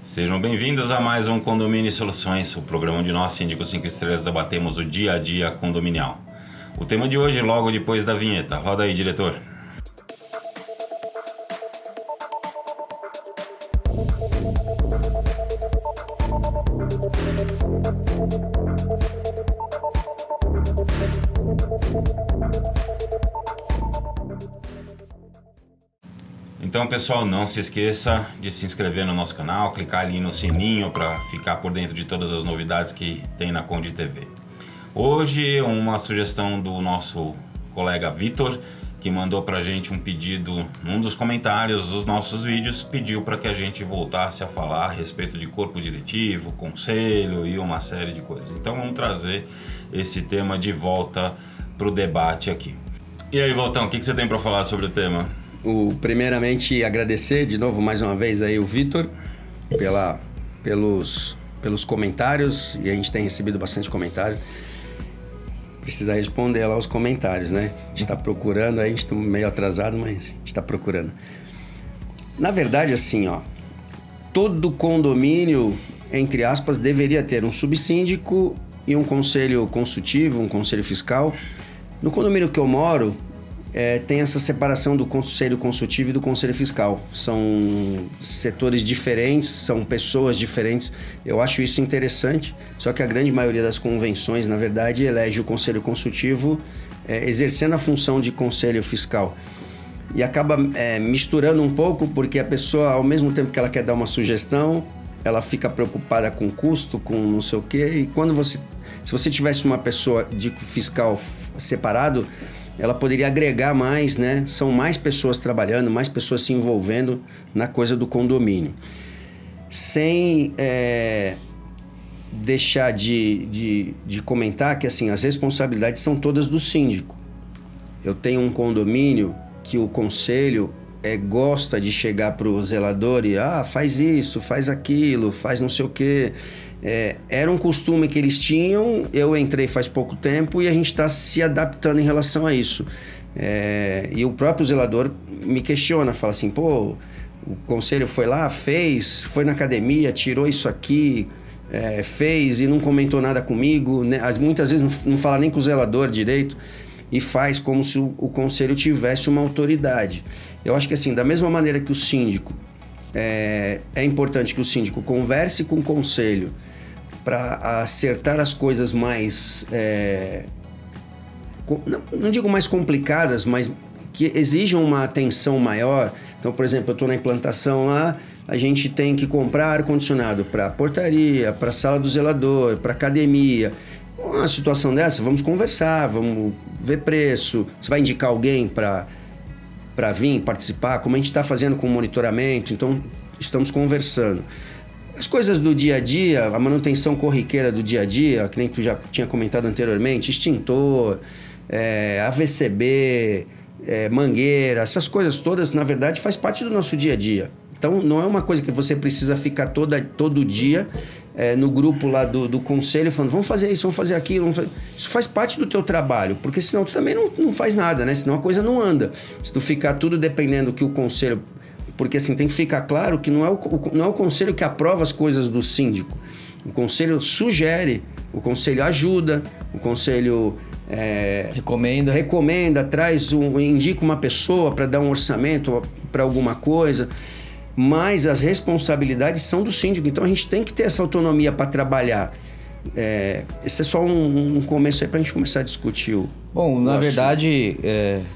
Sejam bem-vindos a mais um Condomínio e Soluções, o programa onde nós, Síndicos 5 Estrelas, debatemos o dia a dia condominial. O tema de hoje, logo depois da vinheta. Roda aí, diretor. Então, pessoal, não se esqueça de se inscrever no nosso canal, clicar ali no sininho para ficar por dentro de todas as novidades que tem na Conde TV. Hoje, uma sugestão do nosso colega Vitor, que mandou para a gente um pedido num dos comentários dos nossos vídeos, pediu para que a gente voltasse a falar a respeito de corpo diretivo, conselho e uma série de coisas. Então, vamos trazer esse tema de volta para o debate aqui. E aí, Voltão, o que você tem para falar sobre o tema? Primeiramente, agradecer de novo mais uma vez aí o Vitor pelos comentários, e a gente tem recebido bastante comentário. Precisa responder lá os comentários, né? A gente está procurando, a gente está meio atrasado, mas a gente está procurando. Na verdade, assim, todo condomínio, entre aspas, deveria ter um subsíndico e um conselho consultivo, um conselho fiscal. No condomínio que eu moro, tem essa separação do conselho consultivo e do conselho fiscal. São setores diferentes, são pessoas diferentes. Eu acho isso interessante, só que a grande maioria das convenções, na verdade, elege o conselho consultivo exercendo a função de conselho fiscal. E acaba misturando um pouco, porque a pessoa, ao mesmo tempo que ela quer dar uma sugestão, ela fica preocupada com custo, com não sei o quê. E se você tivesse uma pessoa de fiscal separado, ela poderia agregar mais, né? São mais pessoas trabalhando, mais pessoas se envolvendo na coisa do condomínio. Sem deixar de comentar que, assim, as responsabilidades são todas do síndico. Eu tenho um condomínio que o conselho gosta de chegar para o zelador e faz isso, faz aquilo, faz não sei o quê. Era um costume que eles tinham, eu entrei faz pouco tempo e a gente está se adaptando em relação a isso. E o próprio zelador me questiona, fala assim, o conselho foi lá, fez, foi na academia, tirou isso aqui, fez e não comentou nada comigo, né? Muitas vezes não fala nem com o zelador direito e faz como se o conselho tivesse uma autoridade. Eu acho que, assim, da mesma maneira que o síndico, é importante que o síndico converse com o conselho para acertar as coisas mais, não digo mais complicadas, mas que exijam uma atenção maior. Então, por exemplo, eu estou na implantação lá, a gente tem que comprar ar-condicionado para a portaria, para a sala do zelador, para a academia. Uma situação dessa, vamos conversar, vamos ver preço. Você vai indicar alguém para vir participar, como a gente está fazendo com o monitoramento, então estamos conversando. As coisas do dia a dia, a manutenção corriqueira do dia a dia, que nem tu já tinha comentado anteriormente, extintor, AVCB, mangueira, essas coisas todas, na verdade, faz parte do nosso dia a dia. Então, não é uma coisa que você precisa ficar todo dia no grupo lá do conselho falando, vamos fazer isso, vamos fazer aquilo. Isso faz parte do teu trabalho, porque senão tu também não faz nada, né? Senão a coisa não anda. Se tu ficar tudo dependendo que o conselho... Porque, assim, tem que ficar claro que não é o conselho que aprova as coisas do síndico. O conselho sugere, o conselho ajuda, o conselho... recomenda, indica uma pessoa para dar um orçamento para alguma coisa, mas as responsabilidades são do síndico, então a gente tem que ter essa autonomia para trabalhar. Esse é só um começo aí para a gente começar a discutir Bom, na verdade,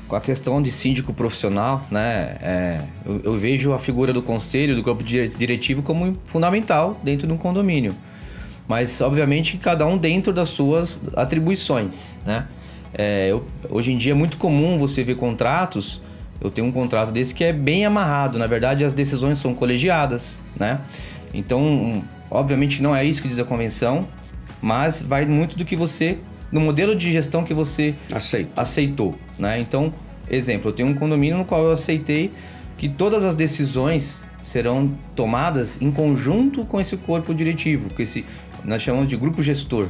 com a questão de síndico profissional, né, eu vejo a figura do conselho, do corpo diretivo como fundamental dentro de um condomínio. Mas, obviamente, cada um dentro das suas atribuições, né? Hoje em dia é muito comum você ver contratos, eu tenho um contrato desse que é bem amarrado, na verdade as decisões são colegiadas, né? Então, obviamente não é isso que diz a convenção, mas vai muito do que você, no modelo de gestão que você aceitou, né? Então, exemplo, eu tenho um condomínio no qual eu aceitei que todas as decisões serão tomadas em conjunto com esse corpo diretivo, que nós chamamos de grupo gestor.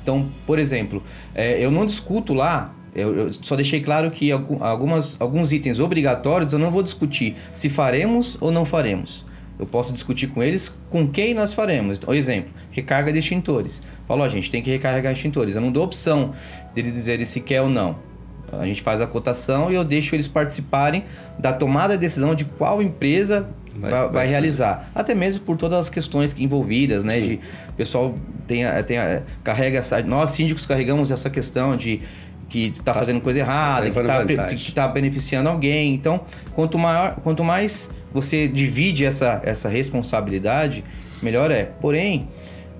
Então, por exemplo, eu não discuto lá, eu só deixei claro que alguns itens obrigatórios eu não vou discutir se faremos ou não faremos. eu posso discutir com eles com quem nós faremos. Então, exemplo, recarga de extintores. Falou, a gente tem que recarregar extintores. Eu não dou opção deles dizerem se quer ou não. A gente faz a cotação e eu deixo eles participarem da tomada de decisão de qual empresa vai realizar. Até mesmo por todas as questões envolvidas, né? De, o pessoal carrega nós síndicos carregamos essa questão de que está fazendo coisa errada, que está beneficiando alguém. Então, quanto mais você divide essa responsabilidade, melhor é. Porém,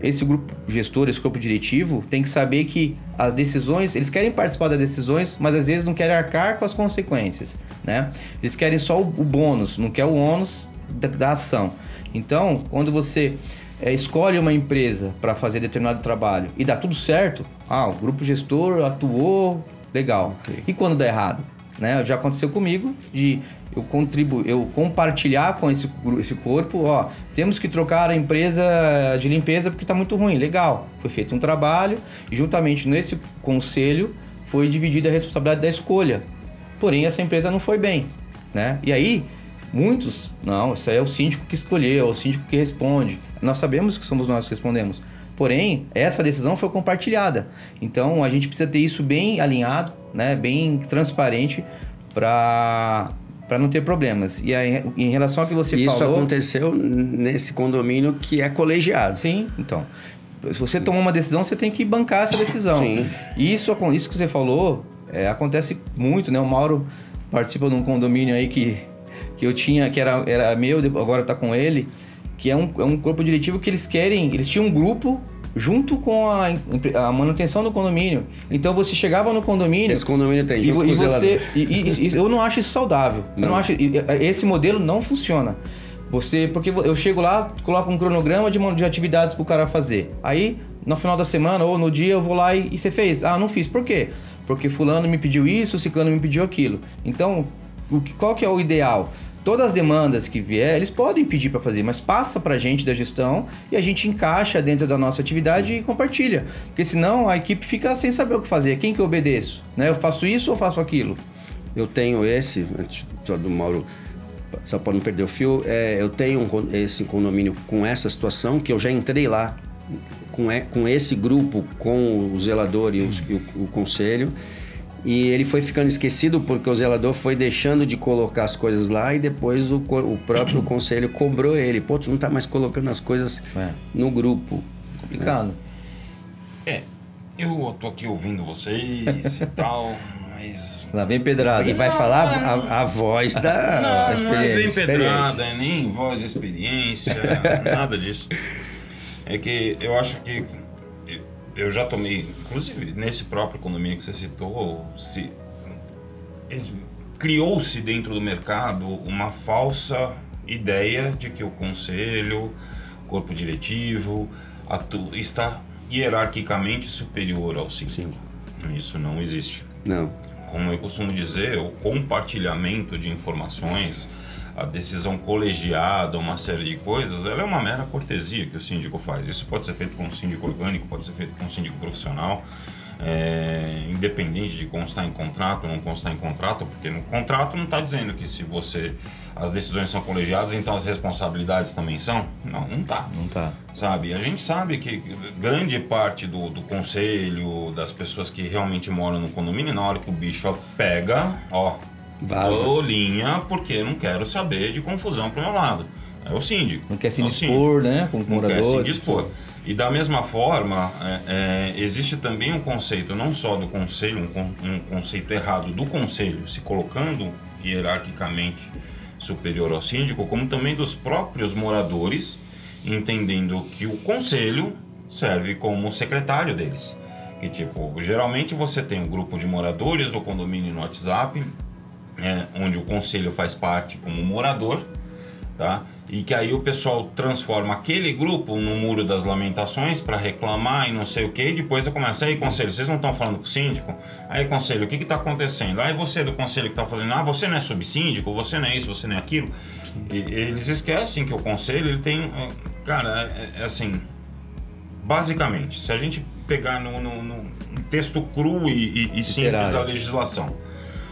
esse grupo gestor, esse grupo diretivo, tem que saber que as decisões, eles querem participar das decisões, mas às vezes não querem arcar com as consequências, né? Eles querem só o bônus, não quer o ônus da ação. Então, quando você escolhe uma empresa para fazer determinado trabalho e dá tudo certo, o grupo gestor atuou, legal. Okay. E quando dá errado? Né? Já aconteceu comigo de eu compartilhar com esse corpo, temos que trocar a empresa de limpeza porque está muito ruim. Legal, foi feito um trabalho e juntamente nesse conselho foi dividida a responsabilidade da escolha. Porém, essa empresa não foi bem, né? E aí, muitos, não, isso aí é o síndico que escolheu, é o síndico que responde. Nós sabemos que somos nós que respondemos. Porém, essa decisão foi compartilhada. Então, a gente precisa ter isso bem alinhado, né? Bem transparente para não ter problemas. E aí, em relação ao que você falou... Isso aconteceu nesse condomínio que é colegiado. Sim, então. Se você tomou uma decisão, você tem que bancar essa decisão. Sim. Isso que você falou, acontece muito, né? O Mauro participa de um condomínio aí que eu tinha, que era meu, agora está com ele, que é um corpo diretivo que eles tinham um grupo junto com a manutenção do condomínio. Então você chegava no condomínio... Esse condomínio tem junto com o zelador. Eu não acho isso saudável. Não. Eu não acho, esse modelo não funciona. Porque eu chego lá, coloco um cronograma de atividades para o cara fazer. Aí, no final da semana ou no dia, eu vou lá e você fez. Não fiz. Por quê? Porque fulano me pediu isso, ciclano me pediu aquilo. Então, qual que é o ideal? Todas as demandas que vier, eles podem pedir para fazer, mas passa para a gente da gestão e a gente encaixa dentro da nossa atividade e compartilha. Porque senão a equipe fica sem saber o que fazer. Quem que eu obedeço? Né? Eu faço isso ou faço aquilo? Eu tenho antes do Mauro, só para não perder o fio, eu tenho esse condomínio com essa situação, que eu já entrei lá com esse grupo, com o zelador e o conselho. E ele foi ficando esquecido porque o zelador foi deixando de colocar as coisas lá e depois o próprio conselho cobrou ele. Pô, tu não tá mais colocando as coisas no grupo. Complicado. Eu tô aqui ouvindo vocês e tal, mas... Lá vem pedrada. E vai falar a voz da experiência. Não é bem pedrada, nem voz de experiência, nada disso. É que eu acho que... Eu já tomei, inclusive nesse próprio condomínio que você citou, criou-se dentro do mercado uma falsa ideia de que o conselho, o corpo diretivo, está hierarquicamente superior ao síndico. Isso não existe. Não. Como eu costumo dizer, o compartilhamento de informações, a decisão colegiada, uma série de coisas, ela é uma mera cortesia que o síndico faz. Isso pode ser feito com um síndico orgânico, pode ser feito com um síndico profissional, independente de constar em contrato ou não constar em contrato, porque no contrato não está dizendo que se as decisões são colegiadas, então as responsabilidades também são? Não está. Não tá. Sabe? A gente sabe que grande parte do conselho, das pessoas que realmente moram no condomínio, na hora que o bicho pega, vaza. Linha, porque não quero saber de confusão pro meu lado. É o síndico. Não quer se indispor, né? Com o morador. Não quer se indispor. E da mesma forma, existe também um conceito, não só do conselho, um conceito errado do conselho, se colocando hierarquicamente superior ao síndico, como também dos próprios moradores, entendendo que o conselho serve como secretário deles. Que geralmente você tem um grupo de moradores do condomínio no WhatsApp, onde o conselho faz parte como morador, tá? E que aí o pessoal transforma aquele grupo no muro das lamentações para reclamar e não sei o que, e depois começa, aí conselho, vocês não estão falando com o síndico? Aí conselho, o que está acontecendo? Aí você do conselho que está fazendo, você não é subsíndico, você não é isso, você não é aquilo. E eles esquecem que o conselho, ele tem, cara, assim, basicamente, se a gente pegar no texto cru e simples da legislação,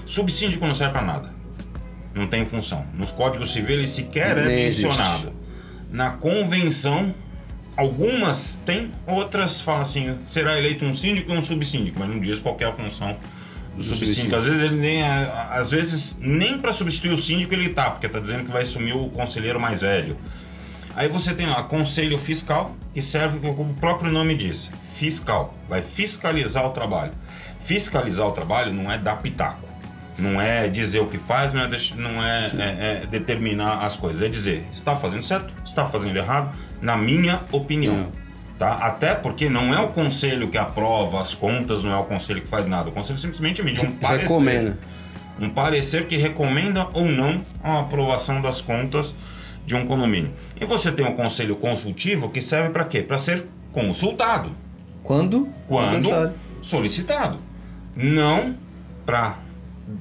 subsíndico não serve para nada. Não tem função. Nos códigos civis ele sequer é mencionado. na convenção, algumas tem, outras falam assim, será eleito um síndico e um subsíndico, mas não diz qual é a função do subsíndico. Às vezes nem para substituir o síndico ele tá, porque tá dizendo que vai assumir o conselheiro mais velho. Aí você tem lá conselho fiscal, que serve, como o próprio nome diz, fiscal, vai fiscalizar o trabalho. Fiscalizar o trabalho não é dar pitaco, não é dizer o que faz, não é determinar as coisas, é dizer, está fazendo certo, está fazendo errado, na minha opinião. Tá? Até porque não é o conselho que aprova as contas, não é o conselho que faz nada, o conselho simplesmente emite um parecer. Recomenda. Um parecer que recomenda ou não a aprovação das contas de um condomínio. E você tem um conselho consultivo que serve para quê? Para ser consultado. Quando solicitado. Não para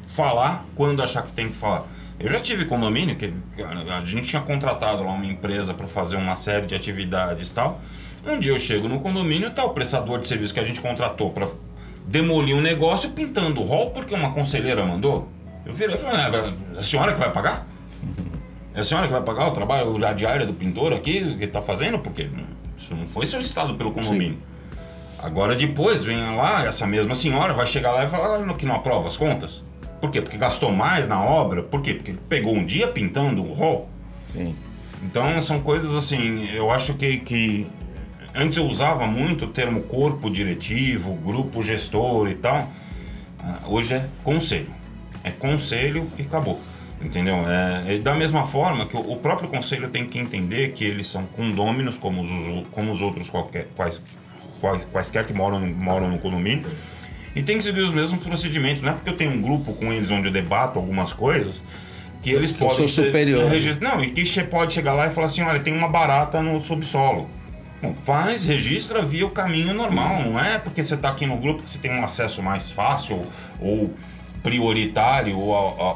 falar quando achar que tem que falar. Eu já tive condomínio que a gente tinha contratado lá uma empresa para fazer uma série de atividades e tal. Um dia eu chego no condomínio, tá o prestador de serviço que a gente contratou para demolir um negócio pintando o hall porque uma conselheira mandou. Eu virei e falei, a senhora que vai pagar? É a senhora que vai pagar o trabalho, a diária do pintor aqui, que está fazendo? Porque isso não foi solicitado pelo condomínio. Sim. Agora depois vem lá, essa mesma senhora vai chegar lá e falar que não aprova as contas. Por quê? Porque gastou mais na obra? Por quê? Porque pegou um dia pintando o hall? Sim. Então são coisas assim, eu acho que antes eu usava muito o termo corpo diretivo, grupo gestor e tal. Hoje é conselho. É conselho e acabou. Entendeu? Da mesma forma que o próprio conselho tem que entender que eles são condôminos como os outros quaisquer que moram no condomínio, e tem que seguir os mesmos procedimentos. Não é porque eu tenho um grupo com eles onde eu debato algumas coisas que eles podem ser superior. Não, e que pode chegar lá e falar assim, olha, tem uma barata no subsolo. Bom, registra via o caminho normal. Não é porque você está aqui no grupo que você tem um acesso mais fácil ou prioritário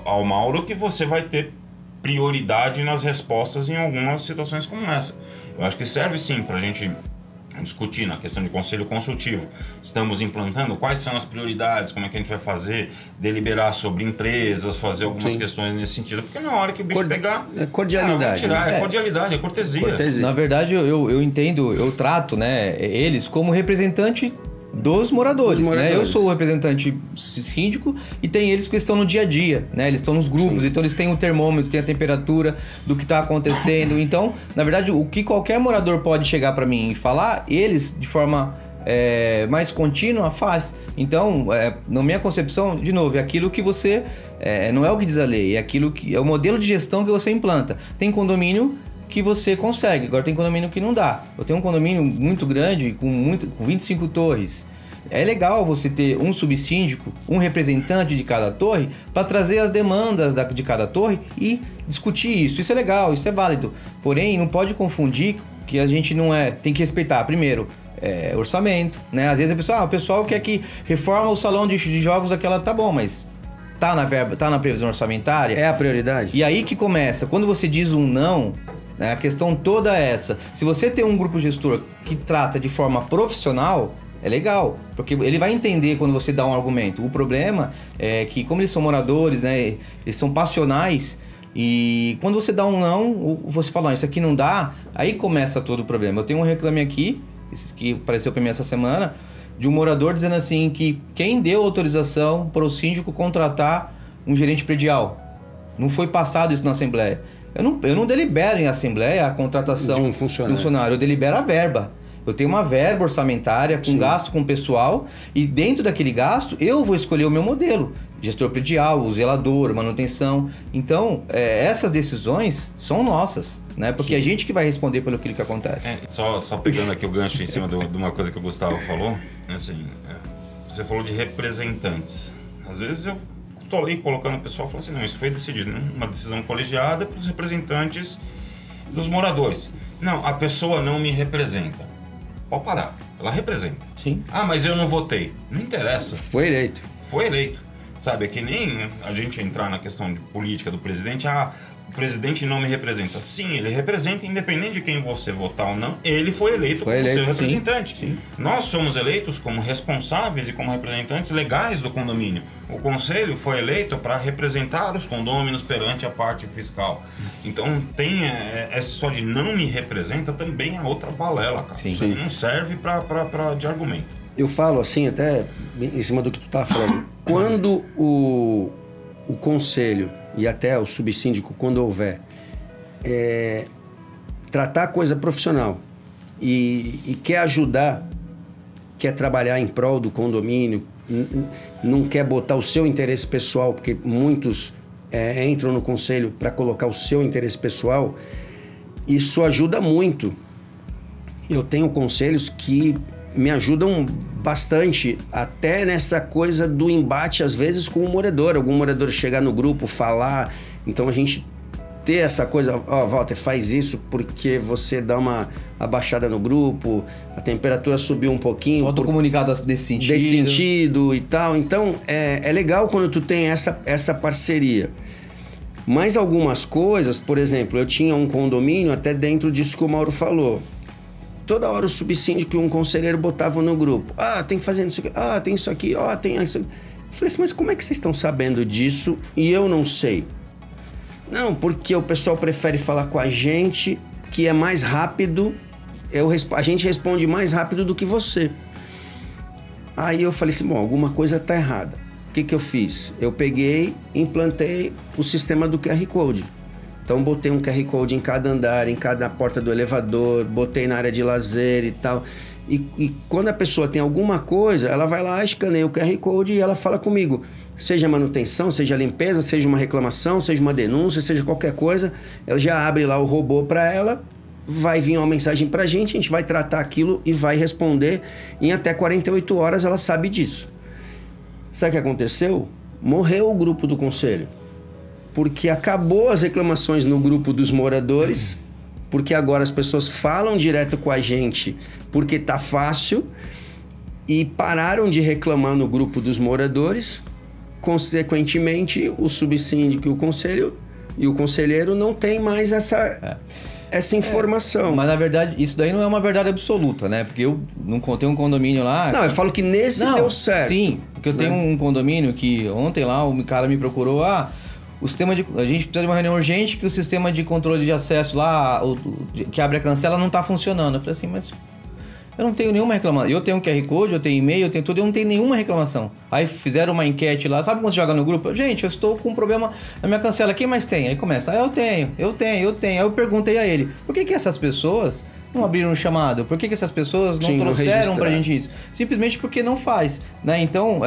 ao Mauro que você vai ter prioridade nas respostas em algumas situações como essa. Eu acho que serve sim para a gente discutir na questão de conselho consultivo. Estamos implantando quais são as prioridades, como é que a gente vai fazer, deliberar sobre empresas, fazer algumas questões nesse sentido, porque na hora que o bicho pegar... É cordialidade. É cordialidade, é cortesia. Na verdade, eu entendo, eu trato, né, eles como representante dos moradores, né? Eu sou o representante síndico e tem eles porque estão no dia a dia, né? Eles estão nos grupos, então eles têm o termômetro, têm a temperatura do que está acontecendo. Então, na verdade, o que qualquer morador pode chegar para mim e falar, eles, de forma mais contínua, faz. Então, na minha concepção, de novo, é aquilo que você... não é o que diz a lei, é aquilo que é o modelo de gestão que você implanta. Tem condomínio que você consegue. Agora tem condomínio que não dá. Eu tenho um condomínio muito grande, com 25 torres. É legal você ter um subsíndico, um representante de cada torre, para trazer as demandas de cada torre e discutir isso. Isso é legal, isso é válido. Porém, não pode confundir que a gente não tem que respeitar, primeiro, orçamento, né? Às vezes o pessoal quer que reforma o salão de jogos daquela, tá bom, mas tá na verba, tá na previsão orçamentária? É a prioridade. E aí que começa, quando você diz um não, a questão toda é essa. Se você tem um grupo gestor que trata de forma profissional, é legal, porque ele vai entender quando você dá um argumento. O problema é que, como eles são moradores, né, eles são passionais, e quando você dá um não, você fala, isso aqui não dá, aí começa todo o problema. Eu tenho um reclame aqui, que apareceu para mim essa semana, de um morador dizendo assim que quem deu autorização para o síndico contratar um gerente predial. Não foi passado isso na Assembleia. Eu não delibero em Assembleia a contratação de um funcionário. Eu delibero a verba. Eu tenho uma verba orçamentária com gasto com o pessoal e dentro daquele gasto eu vou escolher o meu modelo. Gestor predial, o zelador, manutenção. Então, essas decisões são nossas, né? Porque é a gente que vai responder pelo que acontece. Só pegando aqui o gancho em cima de uma coisa que o Gustavo falou, assim, você falou de representantes. Às vezes eu estou ali colocando o pessoal e falo assim, não, isso foi decidido, né? Uma decisão colegiada pelos representantes dos moradores. Não, a pessoa não me representa. Pode parar, ela representa. Sim. Ah, mas eu não votei. Não interessa. Foi eleito. Foi eleito. Sabe, é que nem a gente entrar na questão de política do presidente, o presidente não me representa. Sim, ele representa, independente de quem você votar ou não, ele foi eleito como seu representante. Sim. Nós somos eleitos como responsáveis e como representantes legais do condomínio. O conselho foi eleito para representar os condôminos perante a parte fiscal. Então, tem essa história de não me representa também é outra balela, cara. Sim. Isso aí não serve de argumento. Eu falo assim, até em cima do que tu estava falando. Quando o conselho e até o subsíndico, quando houver, tratar a coisa profissional e quer ajudar, quer trabalhar em prol do condomínio, não quer botar o seu interesse pessoal, porque muitos entram no conselho para colocar o seu interesse pessoal, isso ajuda muito. Eu tenho conselhos que me ajudam bastante, até nessa coisa do embate, às vezes, com o morador. Algum morador chegar no grupo, falar. Então, a gente ter essa coisa, Walter, faz isso porque você dá uma abaixada no grupo, a temperatura subiu um pouquinho. Solta o comunicado desse sentido. Desse sentido e tal. Então, é legal quando tu tem essa parceria. Mas algumas coisas, por exemplo, eu tinha um condomínio até dentro disso que o Mauro falou. Toda hora o subsíndico e um conselheiro botavam no grupo. Tem que fazer isso aqui. Tem isso aqui. Tem isso aqui. Eu falei assim, mas como é que vocês estão sabendo disso e eu não sei? Não, porque o pessoal prefere falar com a gente, que é mais rápido. A gente responde mais rápido do que você. Aí eu falei assim, bom, alguma coisa está errada. O que eu fiz? Eu peguei e implantei o sistema do QR Code. Então, botei um QR Code em cada andar, em cada porta do elevador, botei na área de lazer e tal. E quando a pessoa tem alguma coisa, ela vai lá, escaneia o QR Code e ela fala comigo. Seja manutenção, seja limpeza, seja uma reclamação, seja uma denúncia, seja qualquer coisa. Ela já abre lá o robô para ela, vai vir uma mensagem para a gente vai tratar aquilo e vai responder. Em até 48 horas ela sabe disso. Sabe o que aconteceu? Morreu o grupo do conselho. Porque acabou as reclamações no grupo dos moradores, porque agora as pessoas falam direto com a gente porque tá fácil e pararam de reclamar no grupo dos moradores. Consequentemente, o subsíndico e o conselheiro não tem mais essa informação. Mas, na verdade, isso daí não é uma verdade absoluta, né? Porque eu não contei um condomínio lá... Não, eu falo que nesse deu certo. Sim, porque eu tenho um condomínio que ontem lá o cara me procurou... O sistema a gente precisa de uma reunião urgente que o sistema de controle de acesso lá, que abre a cancela, não está funcionando. Eu falei assim, mas eu não tenho nenhuma reclamação. Eu tenho um QR Code, eu tenho e-mail, eu tenho tudo, eu não tenho nenhuma reclamação. Aí fizeram uma enquete lá, sabe quando você joga no grupo? Gente, eu estou com um problema na minha cancela, quem mais tem? Aí começa, eu tenho. Aí eu perguntei a ele, por que essas pessoas não abriram um chamado? Por que essas pessoas não trouxeram pra gente isso? Simplesmente porque não faz, né? Então,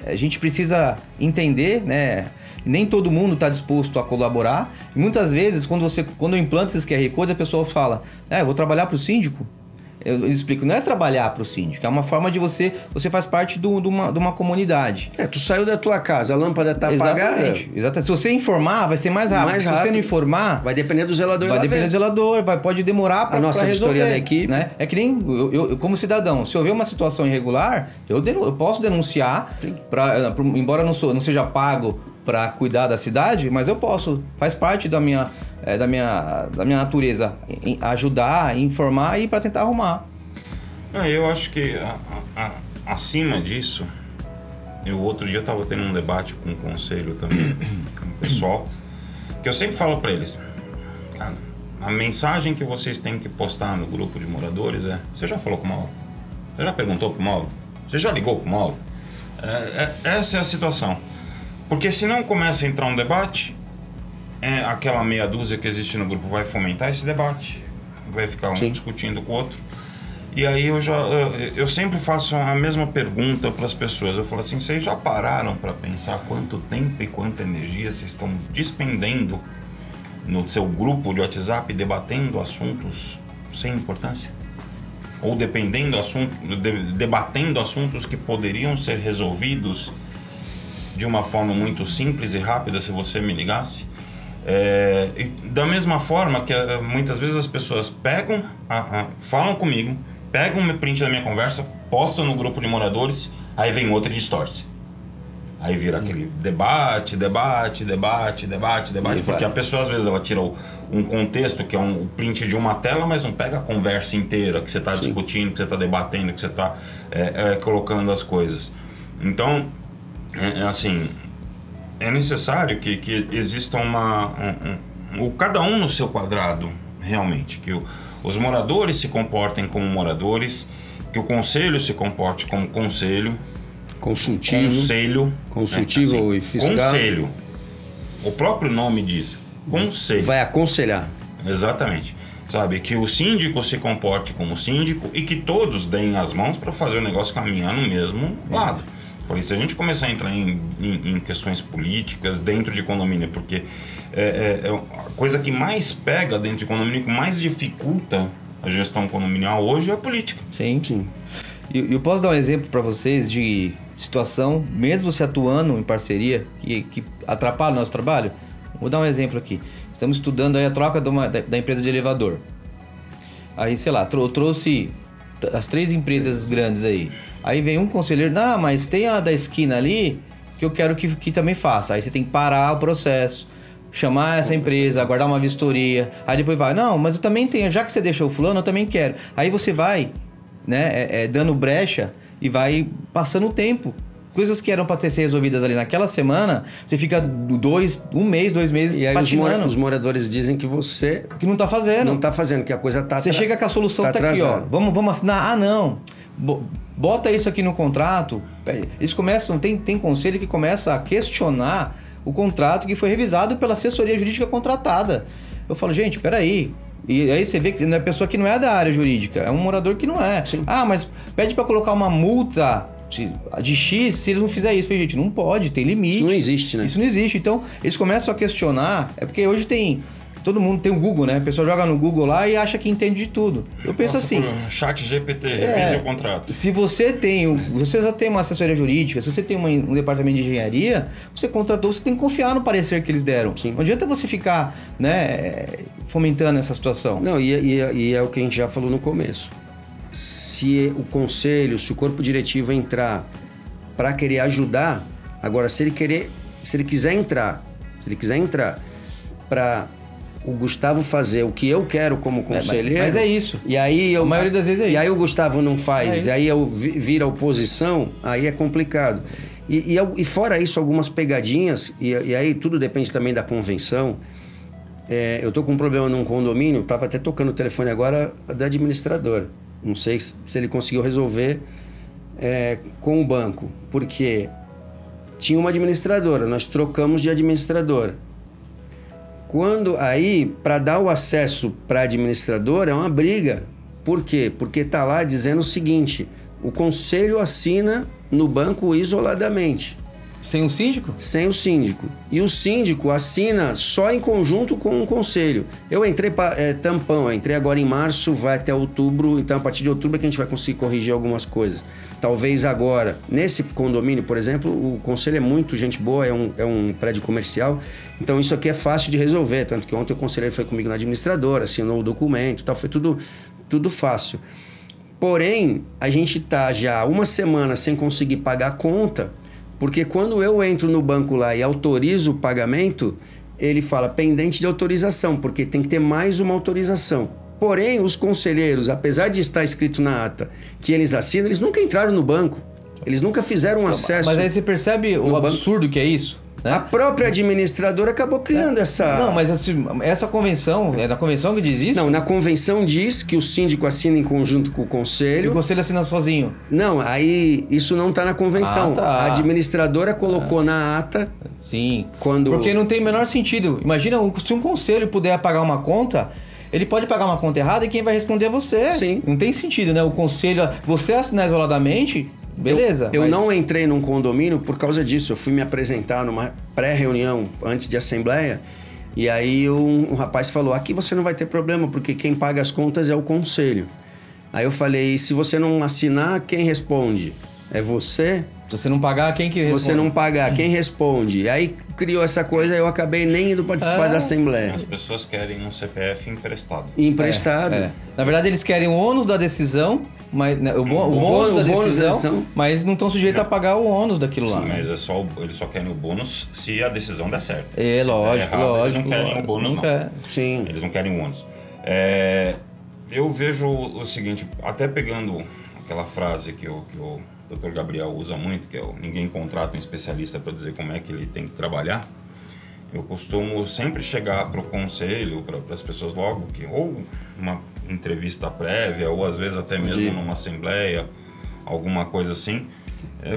a gente precisa entender, né? Nem todo mundo está disposto a colaborar. E muitas vezes, quando eu implanto esses QR Code, a pessoa fala, eu vou trabalhar para o síndico. Eu explico, não é trabalhar para o síndico, é uma forma de você faz parte de uma comunidade. Tu saiu da tua casa, a lâmpada está apagada. Exatamente. Se você informar, vai ser mais rápido. Se você não informar... Vai depender do zelador. Vai depender do zelador, pode demorar para resolver. A nossa vistoria da equipe. Né? É que nem eu, como cidadão, se houver uma situação irregular, eu posso denunciar, embora não seja pago para cuidar da cidade, mas eu posso, faz parte da minha natureza ajudar, informar e para tentar arrumar. Eu acho que acima disso, outro dia eu estava tendo um debate com o conselho também, com o pessoal, que eu sempre falo para eles, cara, a mensagem que vocês têm que postar no grupo de moradores você já falou com o Mauro? Você já perguntou pro Mauro? Você já ligou pro Mauro? Essa é a situação. Porque se não começa a entrar um debate, aquela meia dúzia que existe no grupo vai fomentar esse debate. Vai ficar um discutindo com o outro. E aí eu sempre faço a mesma pergunta para as pessoas. Eu falo assim, vocês já pararam para pensar quanto tempo e quanta energia vocês estão despendendo no seu grupo de WhatsApp debatendo assuntos sem importância? Ou debatendo assuntos que poderiam ser resolvidos de uma forma muito simples e rápida se você me ligasse? E da mesma forma que muitas vezes as pessoas pegam, falam comigo, pegam um print da minha conversa, postam no grupo de moradores, aí vem outra e distorce. Aí vira aquele debate, porque a pessoa às vezes ela tira um contexto que é um print de uma tela, mas não pega a conversa inteira que você está discutindo, que você está debatendo, que você está colocando as coisas. Então, assim, é necessário que exista cada um no seu quadrado, realmente, que os moradores se comportem como moradores, que o conselho se comporte como conselho, conselho e fiscal. Conselho. O próprio nome diz. Conselho. Vai aconselhar. Exatamente. Sabe, que o síndico se comporte como síndico e que todos deem as mãos para fazer o negócio caminhar no mesmo lado. Falei, se a gente começar a entrar em questões políticas dentro de condomínio, porque a coisa que mais pega dentro de condomínio, que mais dificulta a gestão condominial hoje é a política. Sim. E eu posso dar um exemplo para vocês de situação, mesmo se atuando em parceria, que atrapalha o nosso trabalho? Vou dar um exemplo aqui. Estamos estudando aí a troca da empresa de elevador. Aí, sei lá, trouxe as 3 empresas grandes aí. Aí vem um conselheiro, não, mas tem a da esquina ali que eu quero que também faça. Aí você tem que parar o processo, chamar essa empresa, aguardar uma vistoria. Aí depois vai, não, mas eu também tenho, já que você deixou o fulano, eu também quero. Aí você vai, né, dando brecha e vai passando o tempo. Coisas que eram para ser resolvidas ali naquela semana, você fica 1 mês, 2 meses e aí patinando. Os moradores dizem que você... Que não tá fazendo. Não tá fazendo, que a coisa tá... Você chega com a solução, tá aqui, ó. Vamos assinar. Ah, não. Bota isso aqui no contrato. Eles começam... Tem conselho que começa a questionar o contrato que foi revisado pela assessoria jurídica contratada. Eu falo, gente, peraí. E aí você vê que a pessoa que não é da área jurídica, é um morador que não é. Sim. Ah, mas pede para colocar uma multa de X se ele não fizer isso. Falei, gente, não pode, tem limite. Isso não existe, né? Isso não existe. Então, eles começam a questionar, porque hoje todo mundo tem o Google, né? A pessoa joga no Google lá e acha que entende de tudo. Eu penso assim... Chat GPT, revise o contrato. Se você já tem uma assessoria jurídica, se você tem um departamento de engenharia, você contratou, você tem que confiar no parecer que eles deram. Sim. Não adianta você ficar, né, fomentando essa situação. Não, e é o que a gente já falou no começo. Se o conselho, se o corpo diretivo entrar para querer ajudar, agora se ele quiser entrar para o Gustavo fazer o que eu quero como conselheiro... Mas é isso. E aí a maioria das vezes é isso. E aí o Gustavo não faz, e aí eu vira oposição, aí é complicado. E fora isso, algumas pegadinhas, e aí tudo depende também da convenção. Eu tô com um problema num condomínio, tava até tocando o telefone agora da administradora. Não sei se ele conseguiu resolver com o banco, porque tinha uma administradora, nós trocamos de administradora. Para dar o acesso para a administradora é uma briga. Por quê? Porque tá lá dizendo o seguinte: o conselho assina no banco isoladamente. Sem o síndico? Sem o síndico. E o síndico assina só em conjunto com o conselho. Eu entrei para tampão, eu entrei agora em março, vai até outubro, então a partir de outubro é que a gente vai conseguir corrigir algumas coisas. Talvez agora, nesse condomínio, por exemplo, o conselho é muito gente boa, é um prédio comercial, então isso aqui é fácil de resolver, tanto que ontem o conselheiro foi comigo na administradora, assinou o documento, tal, foi tudo fácil. Porém, a gente tá já 1 semana sem conseguir pagar a conta, porque quando eu entro no banco lá e autorizo o pagamento, ele fala pendente de autorização, porque tem que ter mais uma autorização. Porém, os conselheiros, apesar de estar escrito na ata que eles assinam, eles nunca entraram no banco. Eles nunca fizeram acesso. Mas aí você percebe o absurdo que é isso? Né? A própria administradora acabou criando essa... Não, mas essa convenção, é na convenção que diz isso? Não, na convenção diz que o síndico assina em conjunto com o conselho. E o conselho assina sozinho? Não, aí isso não está na convenção. Tá. A administradora colocou na ata... Sim, quando... porque não tem o menor sentido. Imagina, se um conselho puder pagar uma conta... Ele pode pagar uma conta errada e quem vai responder é você. Sim. Não tem sentido, né? O conselho... Você assinar isoladamente... Beleza. Eu não entrei num condomínio por causa disso. Eu fui me apresentar numa pré-reunião antes de assembleia. E aí um rapaz falou, aqui você não vai ter problema, porque quem paga as contas é o conselho. Aí eu falei, se você não assinar, quem responde? É você? Se você não pagar, quem que responde? Se você não pagar, quem responde? E aí criou essa coisa e eu acabei nem indo participar da assembleia. As pessoas querem um CPF emprestado. Emprestado. Na verdade, eles querem o ônus da decisão mas, né, o bônus da decisão, mas não estão sujeitos a pagar o ônus daquilo lá. Sim, mas eles só querem o bônus se a decisão der certo. É, lógico, eles não querem o bônus, não. Sim. Eles não querem o ônus. Eu vejo o seguinte, até pegando aquela frase que o Dr. Gabriel usa muito, que é ninguém contrata um especialista para dizer como é que ele tem que trabalhar. Eu costumo sempre chegar para o conselho, para as pessoas logo, ou uma entrevista prévia, ou às vezes até mesmo numa assembleia, alguma coisa assim,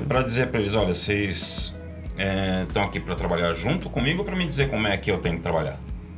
para dizer para eles, olha, vocês estão aqui para trabalhar junto comigo para me dizer como é que eu tenho que trabalhar.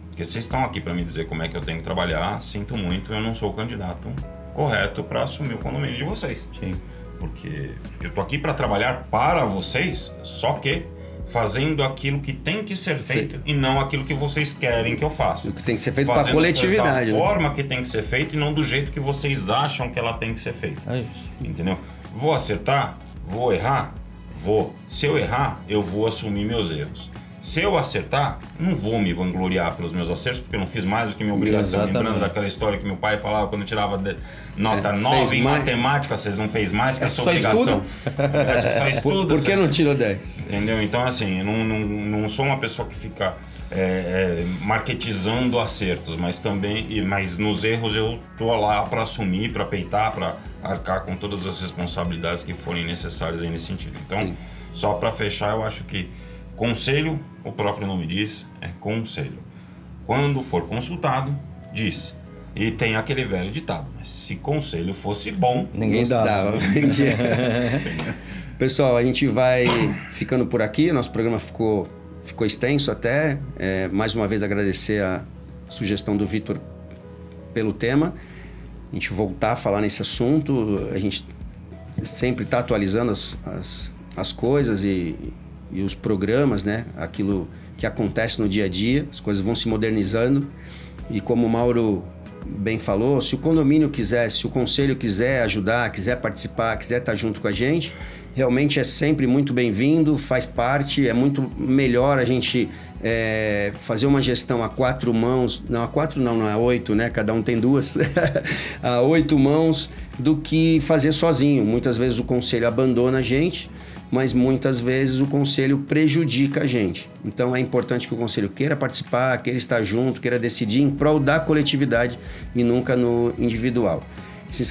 Porque vocês estão aqui para me dizer como é que eu tenho que trabalhar, sinto muito, eu não sou o candidato correto para assumir o condomínio de vocês. Sim. Porque eu tô aqui para trabalhar para vocês, só que fazendo aquilo que tem que ser feito e não aquilo que vocês querem que eu faça. O que tem que ser feito para a coletividade. Da forma que tem que ser feito e não do jeito que vocês acham que ela tem que ser feita. É isso. Entendeu? Vou acertar? Vou errar? Vou. Se eu errar, eu vou assumir meus erros. Se eu acertar, não vou me vangloriar pelos meus acertos, porque eu não fiz mais do que minha obrigação. Exatamente. Lembrando daquela história que meu pai falava quando eu tirava nota 9 em matemática, vocês não fez mais que a sua obrigação. Você só estuda. Por que não tirou 10? Entendeu? Então, assim, eu não sou uma pessoa que fica marketizando acertos, mas nos erros eu tô lá para assumir, para peitar, para arcar com todas as responsabilidades que forem necessárias aí nesse sentido. Então, só para fechar, eu acho que conselho, o próprio nome diz, é conselho. Quando for consultado, diz. E tem aquele velho ditado, mas se conselho fosse bom, ninguém dava. Pessoal, a gente vai ficando por aqui, nosso programa ficou extenso até. Mais uma vez agradecer a sugestão do Vitor pelo tema. A gente voltar a falar nesse assunto, a gente sempre está atualizando as coisas e os programas, né? Aquilo que acontece no dia a dia, as coisas vão se modernizando e como o Mauro bem falou, se o condomínio quiser, se o conselho quiser ajudar, quiser participar, quiser estar junto com a gente, realmente é sempre muito bem-vindo, faz parte, é muito melhor a gente fazer uma gestão a 4 mãos, não a 4 não é 8, né? Cada um tem 2, a 8 mãos do que fazer sozinho. Muitas vezes o conselho abandona a gente, mas muitas vezes o conselho prejudica a gente. Então é importante que o conselho queira participar, queira estar junto, queira decidir em prol da coletividade e nunca no individual. Se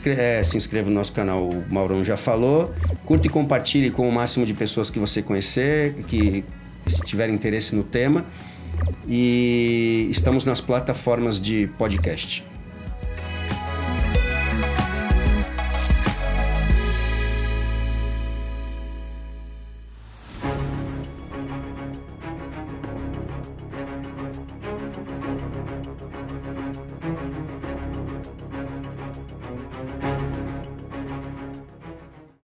inscreva no nosso canal, o Maurão já falou. Curta e compartilhe com o máximo de pessoas que você conhecer, que tiverem interesse no tema. E estamos nas plataformas de podcast.